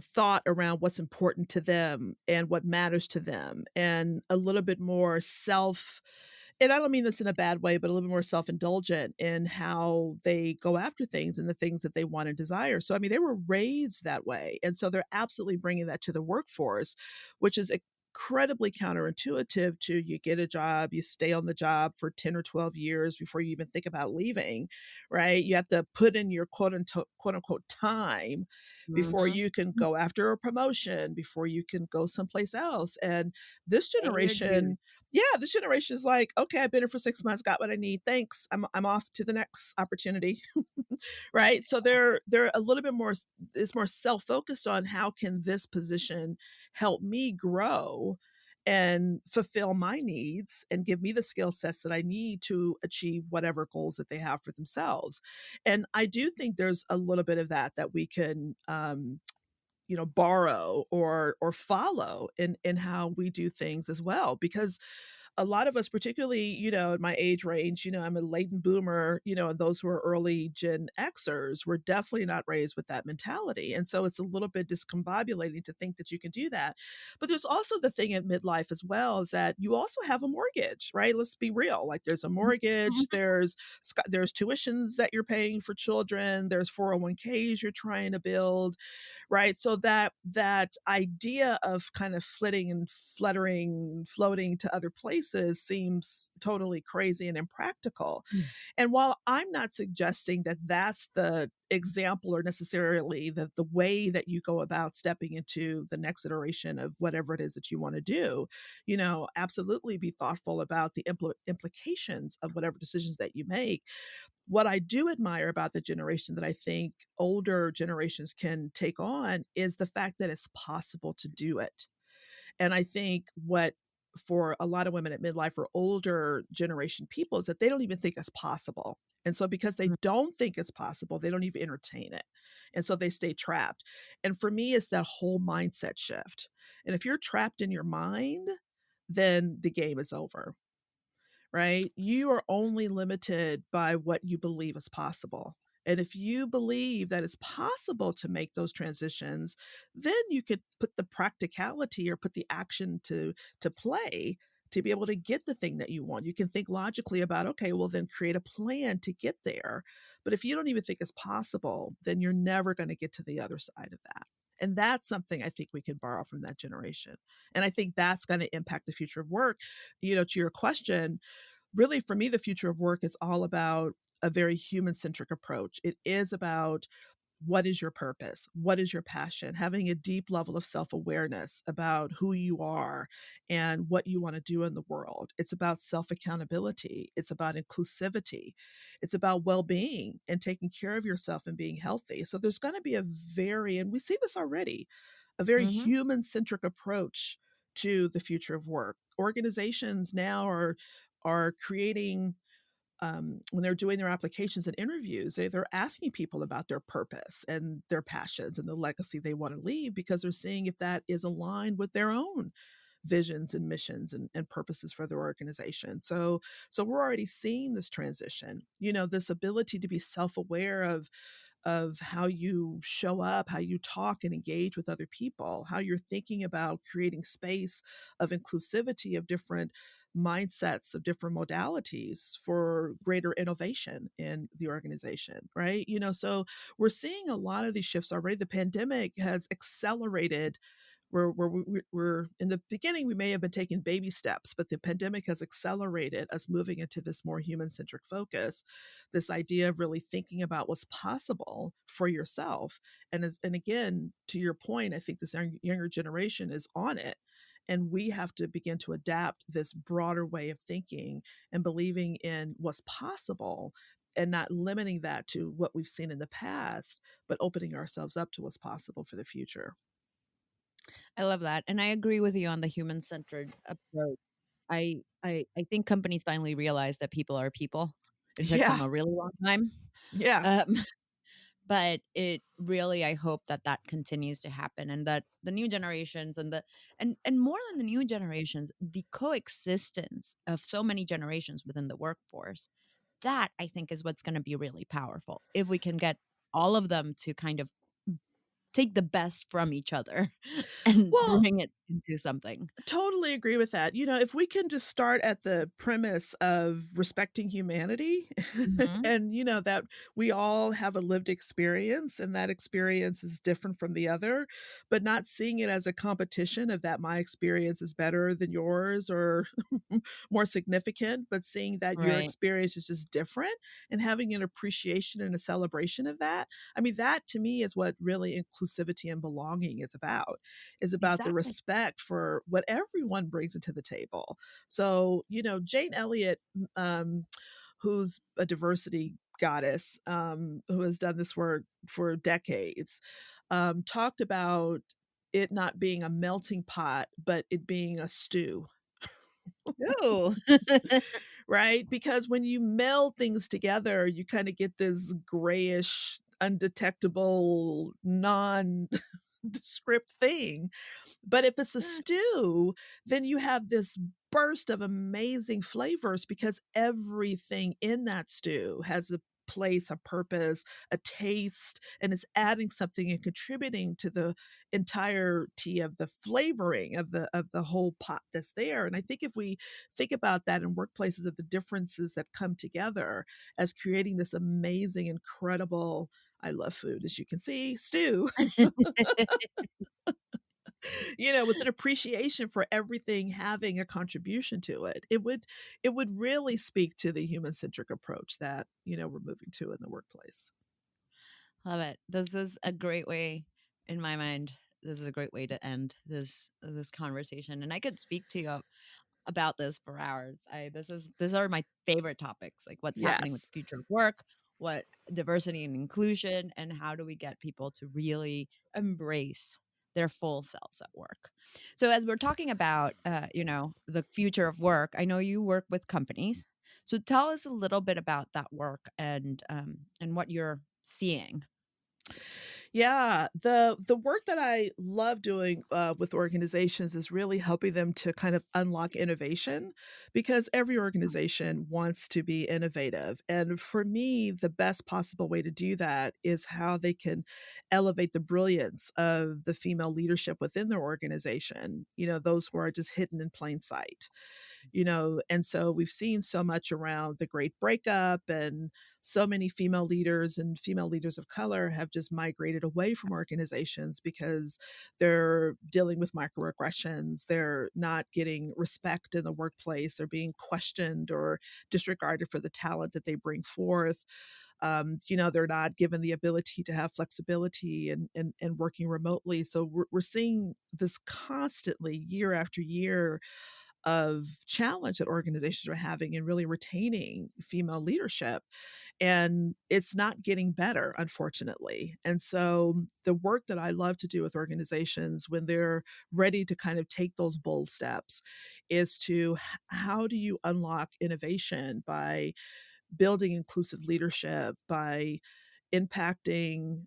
[SPEAKER 3] thought around what's important to them and what matters to them, and a little bit more and I don't mean this in a bad way, but a little bit more self-indulgent in how they go after things and the things that they want and desire. So, I mean, they were raised that way. And so they're absolutely bringing that to the workforce, which is incredibly counterintuitive to, you get a job, you stay on the job for 10 or 12 years before you even think about leaving, right? You have to put in your quote unquote time before
[SPEAKER 4] Mhm.
[SPEAKER 3] you can go after a promotion, before you can go someplace else. And this
[SPEAKER 4] Pay your
[SPEAKER 3] generation,
[SPEAKER 4] dues.
[SPEAKER 3] yeah, this generation is like, okay, I've been here for 6 months, got what I need. Thanks. I'm off to the next opportunity. Right. So they're a little bit more, is more self-focused on how can this position help me grow and fulfill my needs and give me the skill sets that I need to achieve whatever goals that they have for themselves. And I do think there's a little bit of that we can borrow or follow in how we do things as well, because a lot of us, particularly, in my age range, I'm a latent boomer, and those who are early Gen Xers were definitely not raised with that mentality. And so it's a little bit discombobulating to think that you can do that. But there's also the thing at midlife as well is that you also have a mortgage, right? Let's be real. Like there's a mortgage, there's tuitions that you're paying for children, there's 401ks you're trying to build, right? So that idea of kind of flitting and fluttering, floating to other places seems totally crazy and impractical.
[SPEAKER 4] Mm.
[SPEAKER 3] And while I'm not suggesting that that's the example or necessarily the way that you go about stepping into the next iteration of whatever it is that you want to do, absolutely be thoughtful about the implications of whatever decisions that you make. What I do admire about the generation that I think older generations can take on is the fact that it's possible to do it. And I think what for a lot of women at midlife or older generation people is that they don't even think it's possible. And so because they
[SPEAKER 4] Mm.
[SPEAKER 3] don't think it's possible, they don't even entertain it. And so they stay trapped. And for me, it's that whole mindset shift. And if you're trapped in your mind, then the game is over, right? You are only limited by what you believe is possible. And if you believe that it's possible to make those transitions, then you could put the practicality or put the action to play to be able to get the thing that you want. You can think logically about, okay, well, then create a plan to get there. But if you don't even think it's possible, then you're never going to get to the other side of that. And that's something I think we can borrow from that generation. And I think that's going to impact the future of work. To your question, really for me, the future of work is all about a very human centric approach. It is about what is your purpose? What is your passion? Having a deep level of self awareness about who you are and what you want to do in the world. It's about self accountability. It's about inclusivity. It's about well being and taking care of yourself and being healthy. So there's going to be and we see this already, a very
[SPEAKER 4] Mhm.
[SPEAKER 3] human centric approach to the future of work. Organizations now are creating when they're doing their applications and interviews, they're asking people about their purpose and their passions and the legacy they want to leave because they're seeing if that is aligned with their own visions and missions and purposes for their organization. So we're already seeing this transition, this ability to be self-aware of how you show up, how you talk and engage with other people, how you're thinking about creating space of inclusivity of different mindsets, of different modalities for greater innovation in the organization, right? So we're seeing a lot of these shifts already. The pandemic has accelerated we're in the beginning, we may have been taking baby steps, but the pandemic has accelerated us moving into this more human centric focus, this idea of really thinking about what's possible for yourself. And again, to your point, I think this younger generation is on it. And we have to begin to adapt this broader way of thinking and believing in what's possible and not limiting that to what we've seen in the past, but opening ourselves up to what's possible for the future.
[SPEAKER 4] I love that, and I agree with you on the human-centered approach. I think companies finally realize that people are people. It took
[SPEAKER 3] Yeah.
[SPEAKER 4] them a really long time,
[SPEAKER 3] Yeah.
[SPEAKER 4] um, but it really I hope that that continues to happen and that the new generations and more than the new generations, the coexistence of so many generations within the workforce, that I think is what's gonna be really powerful. If we can get all of them to kind of take the best from each other and
[SPEAKER 3] Well,
[SPEAKER 4] bring it into something.
[SPEAKER 3] totally agree with that. If we can just start at the premise of respecting humanity
[SPEAKER 4] Mhm.
[SPEAKER 3] and, that we all have a lived experience and that experience is different from the other, but not seeing it as a competition of that my experience is better than yours or more significant, but seeing that your
[SPEAKER 4] Right.
[SPEAKER 3] experience is just different and having an appreciation and a celebration of that. I mean, that to me is what really inclusivity and belonging is about the
[SPEAKER 4] Exactly.
[SPEAKER 3] respect for what everyone brings into the table. So, Jane Elliott, who's a diversity goddess, who has done this work for decades, talked about it not being a melting pot, but it being a stew,
[SPEAKER 4] Ooh.
[SPEAKER 3] right? Because when you meld things together, you kind of get this grayish, undetectable, nondescript thing. But if it's a stew, then you have this burst of amazing flavors because everything in that stew has a place, a purpose, a taste, and it's adding something and contributing to the entirety of the flavoring of the whole pot that's there. And I think if we think about that in workplaces, of the differences that come together as creating this amazing, incredible, I love food, as you can see, stew, with an appreciation for everything having a contribution to it. It would really speak to the human-centric approach that, we're moving to in the workplace.
[SPEAKER 4] Love it. This is a great way, in my mind. This is a great way to end this conversation, and I could speak to you about this for hours. These are my favorite topics, like what's happening with the
[SPEAKER 3] Yes.
[SPEAKER 4] future of work, what diversity and inclusion, and how do we get people to really embrace their full selves at work. So as we're talking about, the future of work, I know you work with companies. So tell us a little bit about that work and what you're seeing.
[SPEAKER 3] Yeah, the work that I love doing with organizations is really helping them to kind of unlock innovation, because every organization wants to be innovative. And for me, the best possible way to do that is how they can elevate the brilliance of the female leadership within their organization, those who are just hidden in plain sight. And so we've seen so much around the great breakup, and so many female leaders and female leaders of color have just migrated away from organizations because they're dealing with microaggressions. They're not getting respect in the workplace. They're being questioned or disregarded for the talent that they bring forth. They're not given the ability to have flexibility and working remotely. So we're seeing this constantly, year after year, of challenge that organizations are having in really retaining female leadership. And it's not getting better, unfortunately. And so the work that I love to do with organizations when they're ready to kind of take those bold steps is to how do you unlock innovation by building inclusive leadership, by impacting,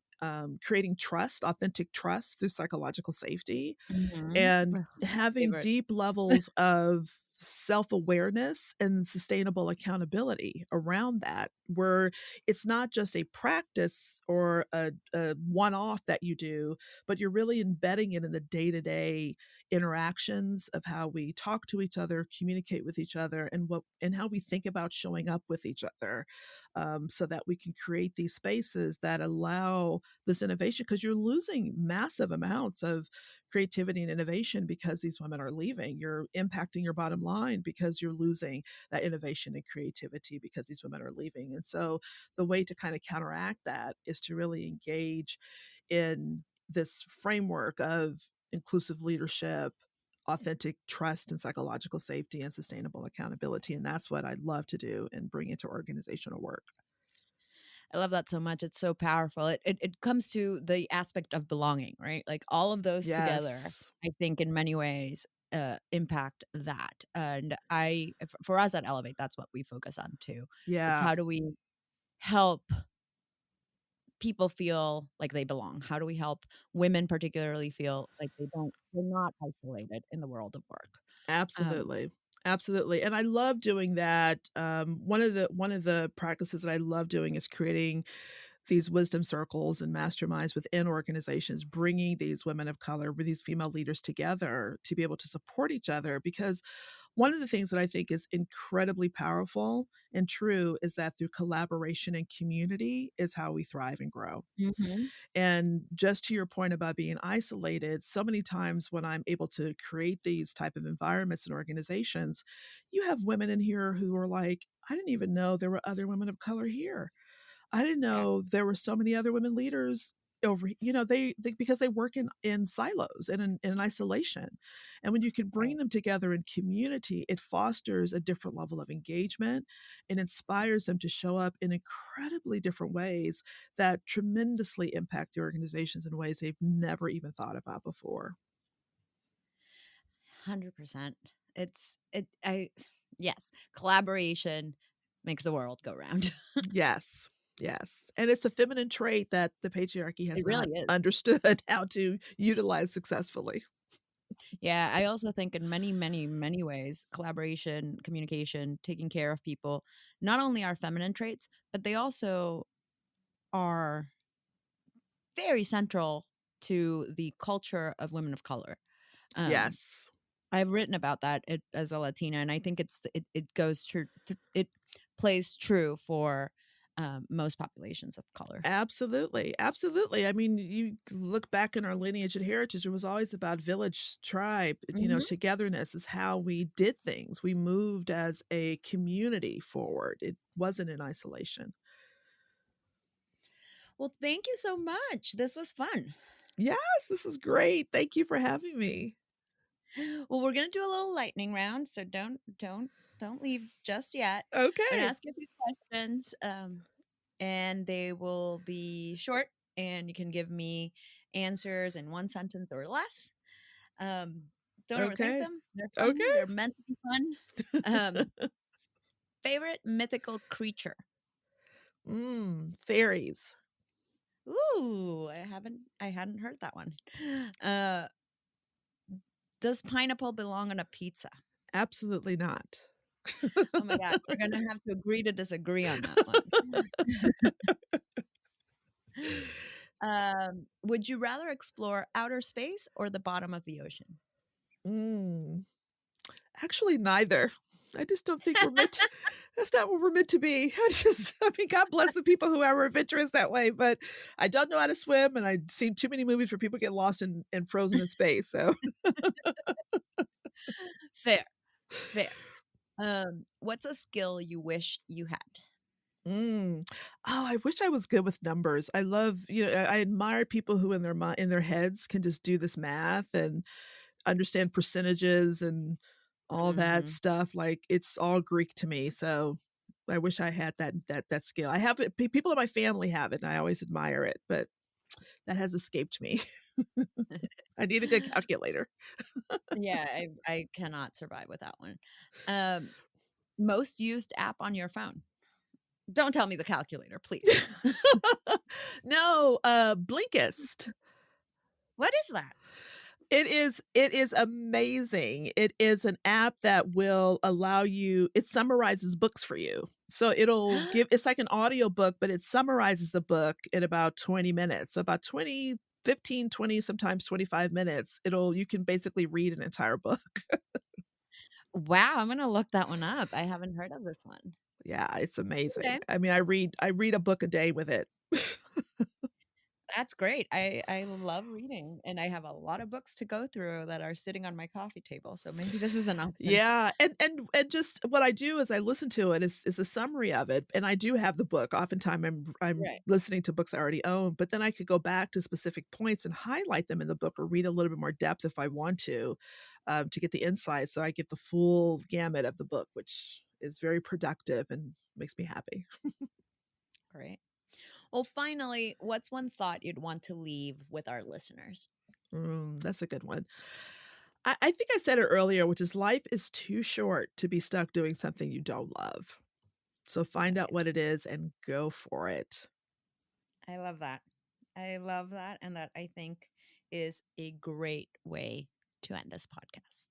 [SPEAKER 3] creating trust, authentic trust through psychological safety,
[SPEAKER 4] Mhm.
[SPEAKER 3] and
[SPEAKER 4] Ugh,
[SPEAKER 3] having
[SPEAKER 4] favorite.
[SPEAKER 3] deep levels of self-awareness and sustainable accountability around that, where it's not just a practice or a one-off that you do, but you're really embedding it in the day-to-day interactions of how we talk to each other, communicate with each other, and how we think about showing up with each other, so that we can create these spaces that allow this innovation, because you're losing massive amounts of creativity and innovation because these women are leaving. You're impacting your bottom line because you're losing that innovation and creativity because these women are leaving. And so the way to kind of counteract that is to really engage in this framework of inclusive leadership, authentic trust and psychological safety, and sustainable accountability. And that's what I'd love to do and bring into organizational work.
[SPEAKER 4] I love that so much. It's so powerful. It comes to the aspect of belonging, right? Like all of those together,
[SPEAKER 3] Yes.
[SPEAKER 4] I think in many ways impact that. And for us at Elevate, that's what we focus on too. It's
[SPEAKER 3] Yeah.
[SPEAKER 4] how do we help people feel like they belong? How do we help women particularly feel like they're not isolated in the world of work? Um,
[SPEAKER 3] Absolutely. Absolutely. And I love doing that. One of the practices that I love doing is creating these wisdom circles and masterminds within organizations, bringing these women of color, with these female leaders together to be able to support each other. Because one of the things that I think is incredibly powerful and true is that through collaboration and community is how we thrive and grow.
[SPEAKER 4] mhm.
[SPEAKER 3] And just to your point about being isolated, so many times when I'm able to create these type of environments and organizations, you have women in here who are like, I didn't even know there were other women of color here. I didn't
[SPEAKER 2] Yeah.
[SPEAKER 3] know there were so many other women leaders over, they because they work in silos and in isolation. And when you can bring
[SPEAKER 2] Right.
[SPEAKER 3] them together in community, it fosters a different level of engagement and inspires them to show up in incredibly different ways that tremendously impact the organizations in ways they've never even thought about before.
[SPEAKER 4] 100%. Yes, collaboration makes the world go round.
[SPEAKER 3] Yes. Yes. And it's a feminine trait that the patriarchy has
[SPEAKER 4] It
[SPEAKER 3] not
[SPEAKER 4] really is.
[SPEAKER 3] understood how to utilize successfully.
[SPEAKER 4] Yeah, I also think in many, many, many ways, collaboration, communication, taking care of people, not only are feminine traits, but they also are very central to the culture of women of color. Um,
[SPEAKER 3] Yes.
[SPEAKER 4] I've written about that as a Latina, and I think it goes true. It plays true for most populations of color.
[SPEAKER 3] Absolutely. Absolutely. I mean, you look back in our lineage and heritage, it was always about village, tribe,
[SPEAKER 4] Hmm.
[SPEAKER 3] togetherness is how we did things. We moved as a community forward. It wasn't in isolation.
[SPEAKER 4] Well, thank you so much. This was fun.
[SPEAKER 3] Yes, this is great. Thank you for having me.
[SPEAKER 4] Well, we're gonna do a little lightning round, so don't leave just yet. I'm gonna
[SPEAKER 3] Okay.
[SPEAKER 4] ask you a few questions, and they will be short, and you can give me answers in one sentence or less. Um, don't overthink
[SPEAKER 3] Okay.
[SPEAKER 4] them. They're fun.
[SPEAKER 3] Okay.
[SPEAKER 4] They're meant to be fun. Favorite mythical creature?
[SPEAKER 3] Fairies.
[SPEAKER 4] Ooh, I hadn't heard that one. Uh, does pineapple belong on a pizza?
[SPEAKER 3] Absolutely not.
[SPEAKER 4] Oh my God, we're gonna have to agree to disagree on that one. Would you rather explore outer space or the bottom of the ocean?
[SPEAKER 3] Mm, actually, neither. I just don't think we're meant to, that's not what we're meant to be. I mean, God bless the people who are adventurous that way, but I don't know how to swim and I've seen too many movies where people get lost and frozen in space. So,
[SPEAKER 4] Fair, fair. What's a skill you wish you had?
[SPEAKER 3] mm. Oh, I wish I was good with numbers. I love, I admire people who in their heads can just do this math and understand percentages and all that
[SPEAKER 4] Hmm.
[SPEAKER 3] stuff. Like it's all Greek to me. So I wish I had that skill. I have it. People in my family have it, and I always admire it, but that has escaped me. I need a good calculator.
[SPEAKER 4] Yeah, I cannot survive with that one. Um, most used app on your phone? Don't tell me the calculator, please.
[SPEAKER 3] No, Blinkist.
[SPEAKER 4] What is that?
[SPEAKER 3] It is amazing. It is an app that will allow you it summarizes books for you. So it's like an audio book, but it summarizes the book in about 20 minutes. So about 20, 15, 20, sometimes 25 minutes. You can basically read an entire book.
[SPEAKER 4] Wow, I'm gonna look that one up. I haven't heard of this one.
[SPEAKER 3] Yeah, it's amazing.
[SPEAKER 4] Okay.
[SPEAKER 3] I mean, I read a book a day with it.
[SPEAKER 4] That's great. I love reading, and I have a lot of books to go through that are sitting on my coffee table, so maybe this is an option.
[SPEAKER 3] Yeah, and just what I do is I listen to it is a summary of it, and I do have the book. Oftentimes, I'm
[SPEAKER 4] Right.
[SPEAKER 3] listening to books I already own, but then I could go back to specific points and highlight them in the book or read a little bit more depth if I want to get the insight. So I get the full gamut of the book, which is very productive and makes me happy.
[SPEAKER 4] Great. Well, finally, what's one thought you'd want to leave with our listeners?
[SPEAKER 3] That's a good one. I think I said it earlier, which is life is too short to be stuck doing something you don't love. So find out
[SPEAKER 4] Right.
[SPEAKER 3] what it is and go for it.
[SPEAKER 4] I love that. I love that. And that I think is a great way to end this podcast.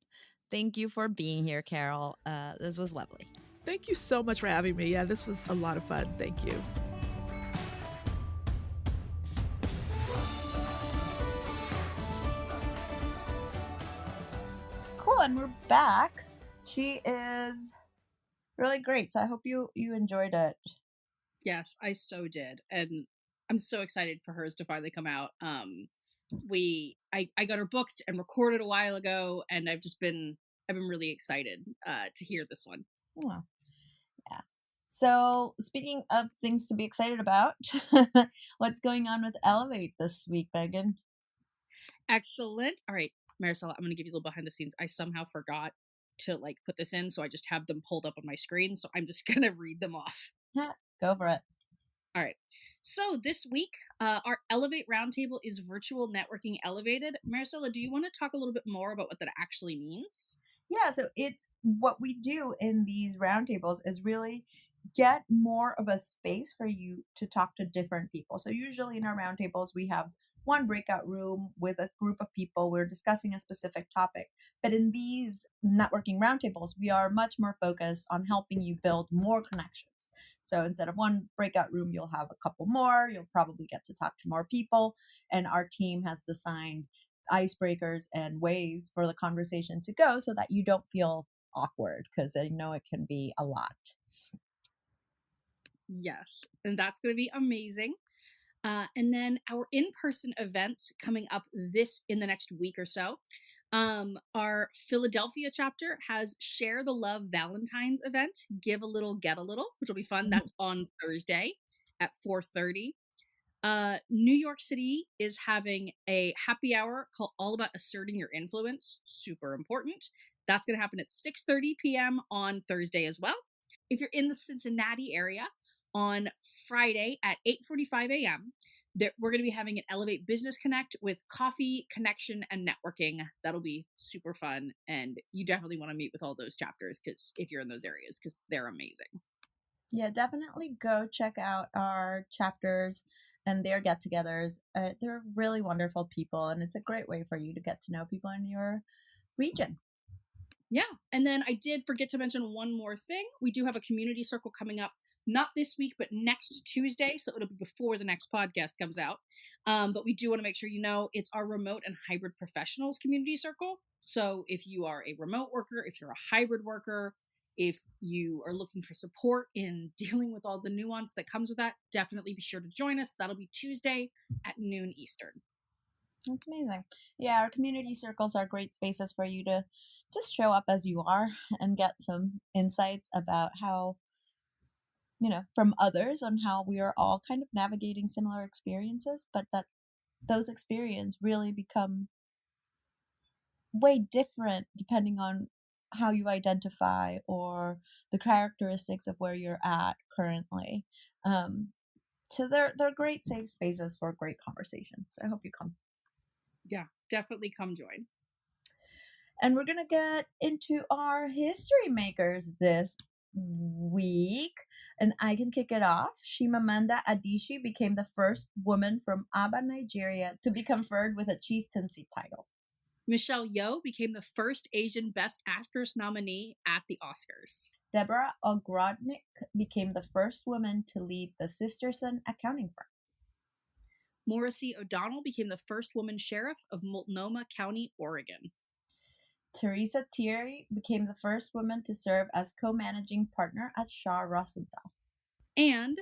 [SPEAKER 4] Thank you for being here, Carol. This was lovely.
[SPEAKER 3] Thank you so much for having me. Yeah, this was a lot of fun. Thank you.
[SPEAKER 1] Cool, and we're back. She is really great, so I hope you enjoyed it.
[SPEAKER 2] Yes, I so did. And I'm so excited for hers to finally come out. I got her booked and recorded a while ago, and I've been really excited to hear this one.
[SPEAKER 1] Yeah. Yeah. So, speaking of things to be excited about, what's going on with Ellevate this week, Megan?
[SPEAKER 2] Excellent. All right, Maricella, I'm gonna give you a little behind the scenes. I somehow forgot to like put this in, so I just have them pulled up on my screen. So I'm just gonna read them off.
[SPEAKER 1] Go for it.
[SPEAKER 2] All right. So this week, our Ellevate Roundtable is virtual networking elevated. Maricela, do you want to talk a little bit more about what that actually means?
[SPEAKER 1] Yeah, so it's what we do in these roundtables is really get more of a space for you to talk to different people. So usually in our roundtables we have one breakout room with a group of people. We're discussing a specific topic. But in these networking roundtables, we are much more focused on helping you build more connections. So instead of one breakout room, you'll have a couple more. You'll probably get to talk to more people. And our team has designed icebreakers and ways for the conversation to go so that you don't feel awkward, because I know it can be a lot.
[SPEAKER 2] Yes, and that's going to be amazing. And then our in-person events coming up in the next week or so. Our Philadelphia chapter has Share the Love Valentine's event, Give a Little, Get a Little, which will be fun. That's on Thursday at 4:30. New York City is having a happy hour called All About Asserting Your Influence. Super important. That's going to happen at 6:30 p.m. on Thursday as well. If you're in the Cincinnati area, on Friday at 8:45 a.m., we're going to be having an Ellevate Business Connect with coffee, connection, and networking. That'll be super fun, and you definitely want to meet with all those chapters because if you're in those areas, because they're amazing.
[SPEAKER 1] Yeah, definitely go check out our chapters and their get-togethers. They're really wonderful people, and it's a great way for you to get to know people in your region.
[SPEAKER 2] Yeah, and then I did forget to mention one more thing. We do have a community circle coming up, not this week, but next Tuesday. So it'll be before the next podcast comes out. But we do want to make sure you know it's our remote and hybrid professionals community circle. So if you are a remote worker, if you're a hybrid worker, if you are looking for support in dealing with all the nuance that comes with that, definitely be sure to join us. That'll be Tuesday at noon Eastern.
[SPEAKER 1] That's amazing. Yeah, our community circles are great spaces for you to just show up as you are and get some insights about how, from others on how we are all kind of navigating similar experiences, but that those experiences really become way different depending on how you identify or the characteristics of where you're at currently. So they're great safe spaces for great conversation. So I hope you come.
[SPEAKER 2] Yeah, definitely come join.
[SPEAKER 1] And we're gonna get into our history makers this week, and I can kick it off. Chimamanda Adichie became the first woman from Aba, Nigeria, to be conferred with a chieftaincy title.
[SPEAKER 2] Michelle Yeoh became the first Asian Best Actress nominee at the Oscars.
[SPEAKER 1] Deborah Ogrodnik became the first woman to lead the Sisterson accounting firm.
[SPEAKER 2] Morrissey O'Donnell became the first woman sheriff of Multnomah County, Oregon.
[SPEAKER 1] Teresa Thierry became the first woman to serve as co-managing partner at Shaw Rosenthal.
[SPEAKER 2] And,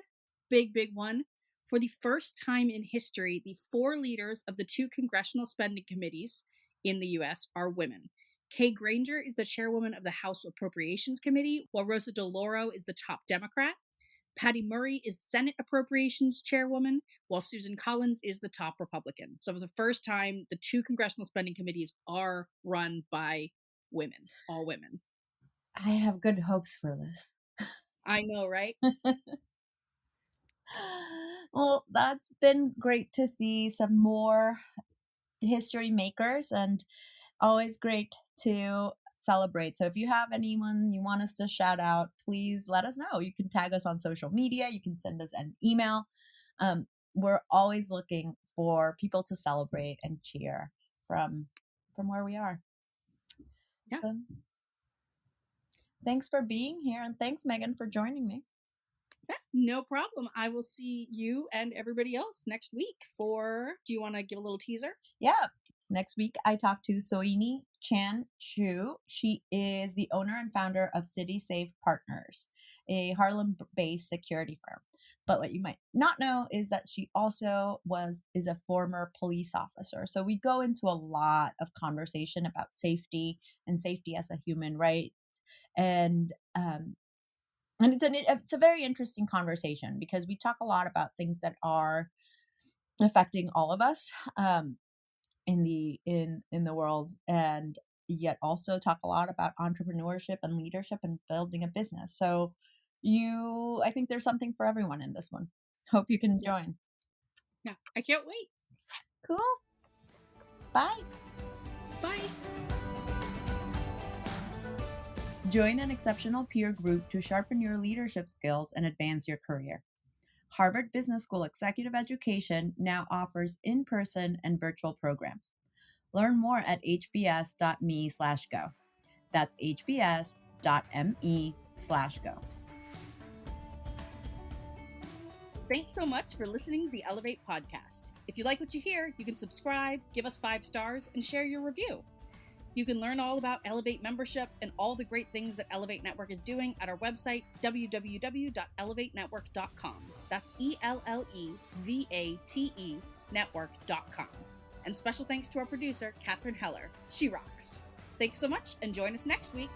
[SPEAKER 2] big one, for the first time in history, the 4 leaders of the 2 congressional spending committees in the U.S. are women. Kay Granger is the chairwoman of the House Appropriations Committee, while Rosa DeLauro is the top Democrat. Patty Murray is Senate Appropriations Chairwoman, while Susan Collins is the top Republican. So for the first time, the 2 congressional spending committees are run by women, all women.
[SPEAKER 1] I have good hopes for this.
[SPEAKER 2] I know, right?
[SPEAKER 1] Well, that's been great to see some more history makers, and always great to celebrate. So if you have anyone you want us to shout out, please let us know. You can tag us on social media. You can send us an email. We're always looking for people to celebrate and cheer from where we are.
[SPEAKER 2] Yeah.
[SPEAKER 1] So, thanks for being here, and thanks, Megan, for joining me.
[SPEAKER 2] No problem. I will see you and everybody else next week do you want to give a little teaser?
[SPEAKER 1] Yeah. Next week, I talked to Soini Chan Chu. She is the owner and founder of City Safe Partners, a Harlem-based security firm. But what you might not know is that she also is a former police officer. So we go into a lot of conversation about safety and safety as a human right. And it's a very interesting conversation because we talk a lot about things that are affecting all of us in the world, and yet also talk a lot about entrepreneurship and leadership and building a business. So I think there's something for everyone in this one. Hope you can join.
[SPEAKER 2] Yeah, I can't wait.
[SPEAKER 1] Cool. Bye.
[SPEAKER 2] Bye.
[SPEAKER 1] Join an exceptional peer group to sharpen your leadership skills and advance your career.
[SPEAKER 4] Harvard Business School Executive Education now offers in-person and virtual programs. Learn more at hbs.me/go. That's hbs.me/go.
[SPEAKER 2] Thanks so much for listening to the Ellevate podcast. If you like what you hear, you can subscribe, give us 5 stars, and share your review. You can learn all about Ellevate membership and all the great things that Ellevate Network is doing at our website, www.ellevatenetwork.com. That's ELLEVATE network.com. And special thanks to our producer, Katherine Heller. She rocks. Thanks so much, and join us next week.